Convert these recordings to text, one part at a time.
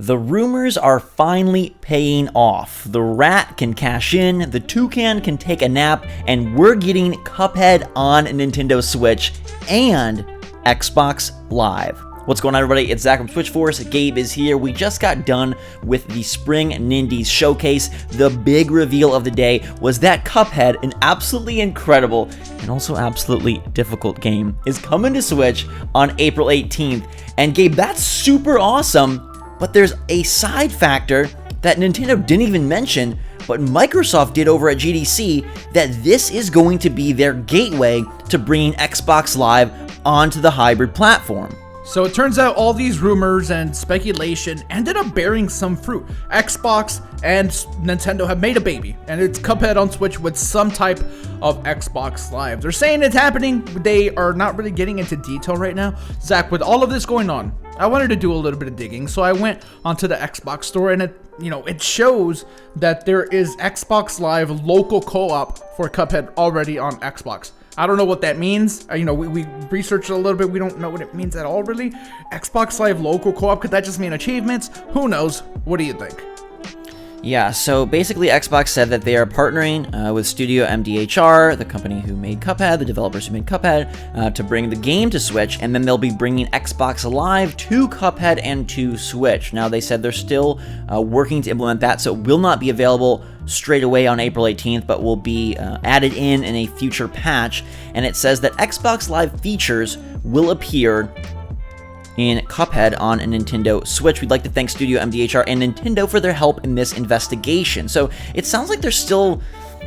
The rumors are finally paying off. The rat can cash in, the toucan can take a nap, and we're getting Cuphead on Nintendo Switch and Xbox Live. What's going on, everybody? It's Zach from SwitchForce. Gabe is here. We just got done with the Spring Nindies showcase. The big reveal of the day was that Cuphead, an absolutely incredible and also absolutely difficult game, is coming to Switch on April 18th. And Gabe, that's super awesome. But there's a side factor that Nintendo didn't even mention, but Microsoft did over at GDC, that this is going to be their gateway to bringing Xbox Live onto the hybrid platform. So it turns out all these rumors and speculation ended up bearing some fruit. Xbox and Nintendo have made a baby, and it's Cuphead on Switch with some type of Xbox Live. They're saying it's happening. They are not really getting into detail right now. Zach, with all of this going on, I wanted to do a little bit of digging, so I went onto the Xbox store, and it shows that there is Xbox Live local co-op for Cuphead already on Xbox. I don't know what that means. We researched a little bit. We don't know what it means at all, really. Xbox Live local co-op, could that just mean achievements? Who knows? What do you think? Yeah, so basically Xbox said that they are partnering with Studio MDHR, the company who made Cuphead, the developers who made Cuphead, to bring the game to Switch, and then they'll be bringing Xbox Live to Cuphead and to Switch. Now, they said they're still working to implement that, so it will not be available straight away on April 18th, but will be added in a future patch, and it says that Xbox Live features will appear in Cuphead on a Nintendo Switch. We'd like to thank Studio MDHR and Nintendo for their help in this investigation. So it sounds like they're still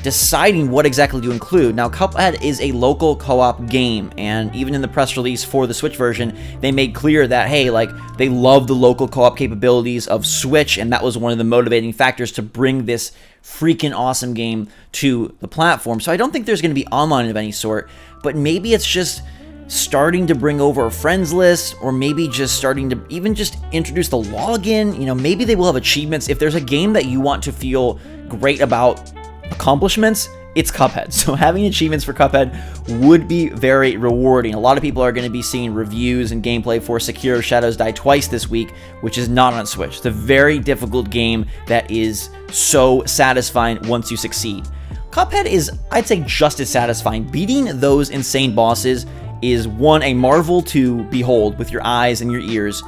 deciding what exactly to include. Now, Cuphead is a local co-op game, and even in the press release for the Switch version, they made clear that, hey, they love the local co-op capabilities of Switch, and that was one of the motivating factors to bring this freaking awesome game to the platform. So I don't think there's going to be online of any sort, but maybe it's just starting to bring over a friends list, or maybe just starting to even just introduce the login. Maybe they will have achievements. If there's a game that you want to feel great about accomplishments, it's Cuphead. So having achievements for Cuphead would be very rewarding. A lot of people are going to be seeing reviews and gameplay for Sekiro Shadows Die Twice this week, which is not on Switch. It's a very difficult game that is so satisfying once you succeed. Cuphead is, I'd say, just as satisfying. Beating those insane bosses is, one, a marvel to behold with your eyes and your ears,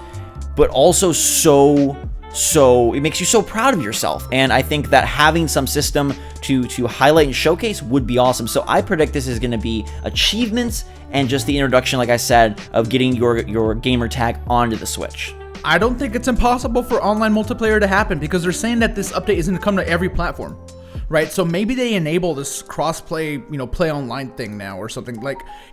but also so it makes you so proud of yourself. And I think that having some system to highlight and showcase would be awesome. So I predict this is going to be achievements and just the introduction, like I said, of getting your gamer tag onto the Switch. I don't think it's impossible for online multiplayer to happen, because they're saying that this update is going to come to every platform. Right, so maybe they enable this cross-play, play online thing now or something.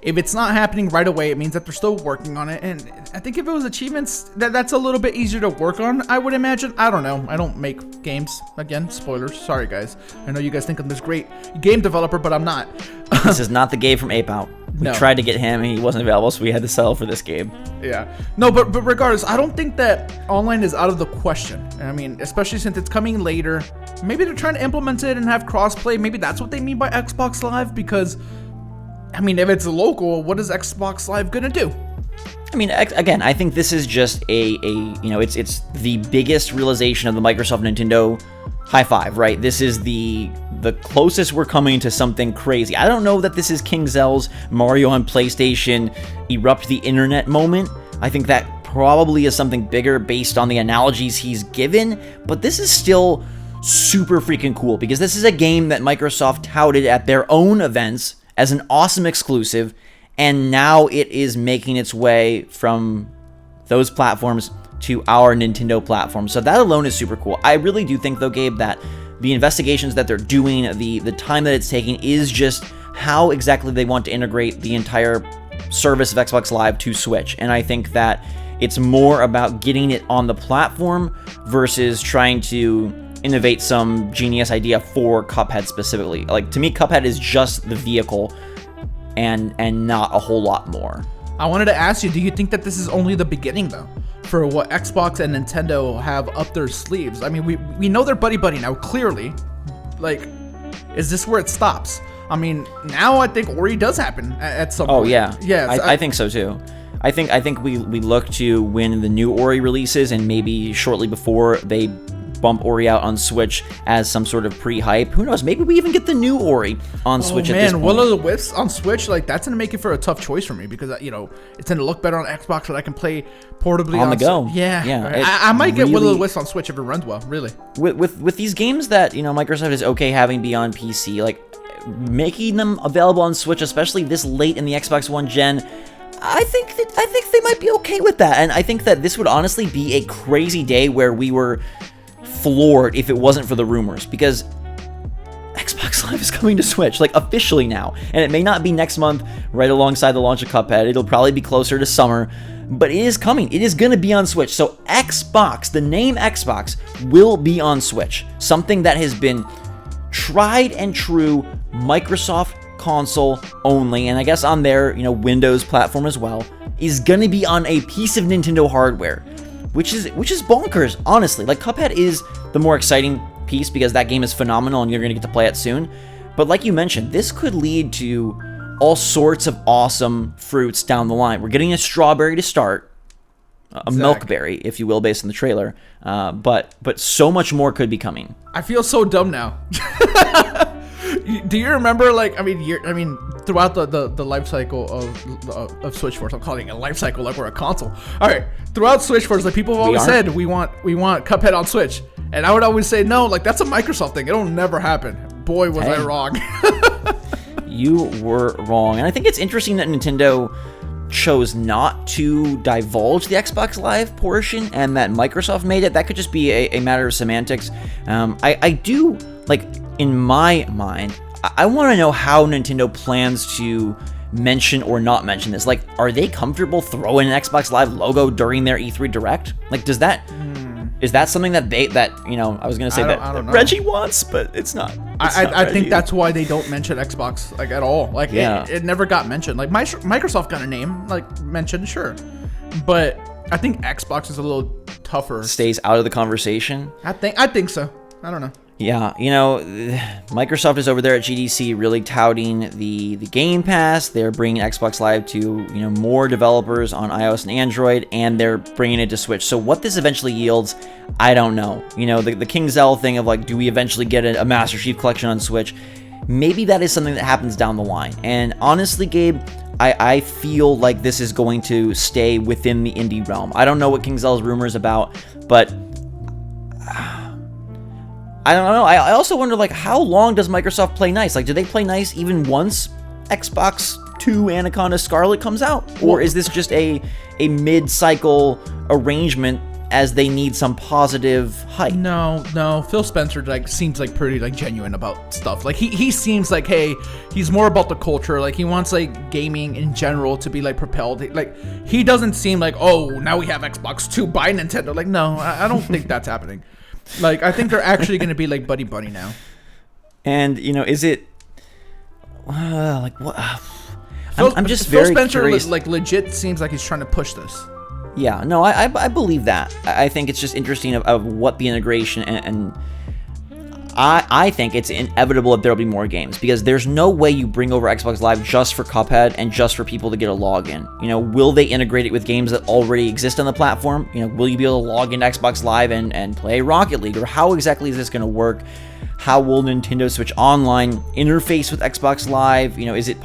If it's not happening right away, it means that they're still working on it. And I think if it was achievements, that's a little bit easier to work on, I would imagine. I don't know. I don't make games. Again, spoilers. Sorry, guys. I know you guys think I'm this great game developer, but I'm not. This is not the Gabe from Ape Out. We tried to get him, and he wasn't available, so we had to settle for this game. Yeah. No, but regardless, I don't think that online is out of the question. I mean, especially since it's coming later. Maybe they're trying to implement it and have crossplay. Maybe that's what they mean by Xbox Live, because, if it's local, what is Xbox Live gonna do? Again, I think this is just it's the biggest realization of the Microsoft Nintendo high five, right? This is the closest we're coming to something crazy. I don't know that this is King Zell's Mario on PlayStation erupt the internet moment. I think that probably is something bigger based on the analogies he's given, but this is still super freaking cool, because this is a game that Microsoft touted at their own events as an awesome exclusive, and now it is making its way from those platforms to our Nintendo platform. So that alone is super cool. I really do think, though, Gabe, that the investigations that they're doing, the time that it's taking, is just how exactly they want to integrate the entire service of Xbox Live to Switch. And I think that it's more about getting it on the platform versus trying to innovate some genius idea for Cuphead specifically. To me, Cuphead is just the vehicle and not a whole lot more. I wanted to ask you, do you think that this is only the beginning, though, for what Xbox and Nintendo have up their sleeves? We know they're buddy-buddy now, clearly. Is this where it stops? Now I think Ori does happen at some point. Oh, yeah. Yes, I think so, too. I think we look to when the new Ori releases, and maybe shortly before they bump Ori out on Switch as some sort of pre-hype. Who knows? Maybe we even get the new Ori on Switch at this point. Will of the Wisps on Switch, like that's gonna make it for a tough choice for me because it's gonna look better on Xbox, so I can play portably on the go. Yeah. I might get Will of the Wisps on Switch if it runs well. Really. With these games that Microsoft is okay having be on PC, like making them available on Switch, especially this late in the Xbox One gen. I think they might be okay with that, and I think that this would honestly be a crazy day where we were floored if it wasn't for the rumors, because Xbox Live is coming to Switch, like officially now, and it may not be next month right alongside the launch of Cuphead. It'll probably be closer to summer, but it is coming. It is going to be on Switch. So Xbox, the name Xbox, will be on Switch, something that has been tried and true Microsoft console only, and I guess on their Windows platform as well, is going to be on a piece of Nintendo hardware. Which is bonkers, honestly. Like, Cuphead is the more exciting piece because that game is phenomenal and you're going to get to play it soon. But like you mentioned, this could lead to all sorts of awesome fruits down the line. We're getting a strawberry to start, a milkberry, if you will, based on the trailer. But so much more could be coming. I feel so dumb now. Do you remember, throughout the life cycle of SwitchForce, I'm calling it a life cycle like we're a console. All right, throughout SwitchForce, like people have always said, we want Cuphead on Switch, and I would always say no, like that's a Microsoft thing. It'll never happen. Boy, was I wrong. You were wrong, and I think it's interesting that Nintendo chose not to divulge the Xbox Live portion, and that Microsoft made it. That could just be a matter of semantics. I do like. In my mind, I want to know how Nintendo plans to mention or not mention this. Like, are they comfortable throwing an Xbox Live logo during their E3 Direct? Like, is that something that I was going to say I don't know. Reggie wants, but it's not. I think that's why they don't mention Xbox, like, at all. Like, it never got mentioned. Like, Microsoft got a name, like, mentioned, sure. But I think Xbox is a little tougher. Stays out of the conversation? I think so. I don't know. Yeah, Microsoft is over there at GDC really touting the Game Pass. They're bringing Xbox Live to, more developers on iOS and Android, and they're bringing it to Switch. So what this eventually yields, I don't know. The King Zell thing of, like, do we eventually get a Master Chief Collection on Switch? Maybe that is something that happens down the line. And honestly, Gabe, I feel like this is going to stay within the indie realm. I don't know what King Zell's rumor is about, but I don't know. I also wonder, like, how long does Microsoft play nice? Like, do they play nice even once Xbox 2 Anaconda Scarlet comes out? Or is this just a mid-cycle arrangement as they need some positive hype? No. Phil Spencer, like, seems like pretty, like, genuine about stuff. Like, he seems like, hey, he's more about the culture. Like, he wants, like, gaming in general to be, like, propelled. Like, he doesn't seem like, oh, now we have Xbox 2 by Nintendo. Like, no, I don't think that's happening. Like, I think they're actually going to be like buddy now. And, is it like what? I'm just very Spencer, curious. Like, legit seems like he's trying to push this. Yeah, no, I believe that. I think it's just interesting of what the integration and I think it's inevitable that there'll be more games, because there's no way you bring over Xbox Live just for Cuphead and just for people to get a login. Will they integrate it with games that already exist on the platform? Will you be able to log into Xbox Live and play Rocket League? Or how exactly is this going to work? How will Nintendo Switch Online interface with Xbox Live? Is it...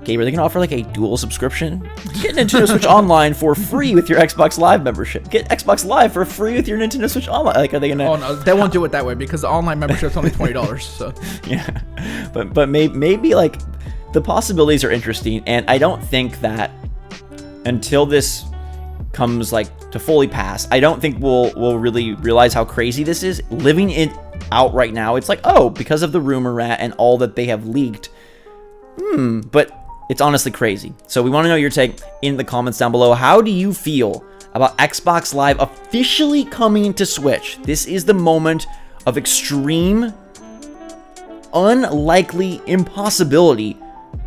Gabe, are they going to offer, like, a dual subscription? Get Nintendo Switch Online for free with your Xbox Live membership. Get Xbox Live for free with your Nintendo Switch Online. Like, are they going to... Oh, no, they won't do it that way, because the online membership's only $20, so... Yeah, but maybe, like, the possibilities are interesting, and I don't think that until this comes, like, to fully pass, I don't think we'll really realize how crazy this is. Living it out right now, it's like, oh, because of the rumor rat and all that they have leaked. But it's honestly crazy. So we want to know your take in the comments down below. How do you feel about Xbox Live officially coming to Switch? This is the moment of extreme, unlikely impossibility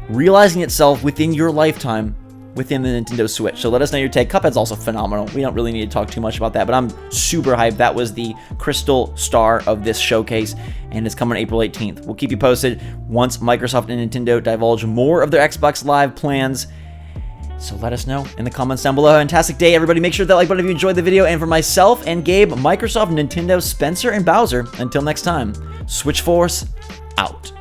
realizing itself within your lifetime within the Nintendo Switch. So let us know your take. Cuphead's also phenomenal. We don't really need to talk too much about that, but I'm super hyped. That was the crystal star of this showcase, and it's coming April 18th. We'll keep you posted once Microsoft and Nintendo divulge more of their Xbox Live plans. So let us know in the comments down below. Fantastic day, everybody. Make sure that like button if you enjoyed the video. And for myself and Gabe, Microsoft, Nintendo, Spencer, and Bowser, until next time, SwitchForce out.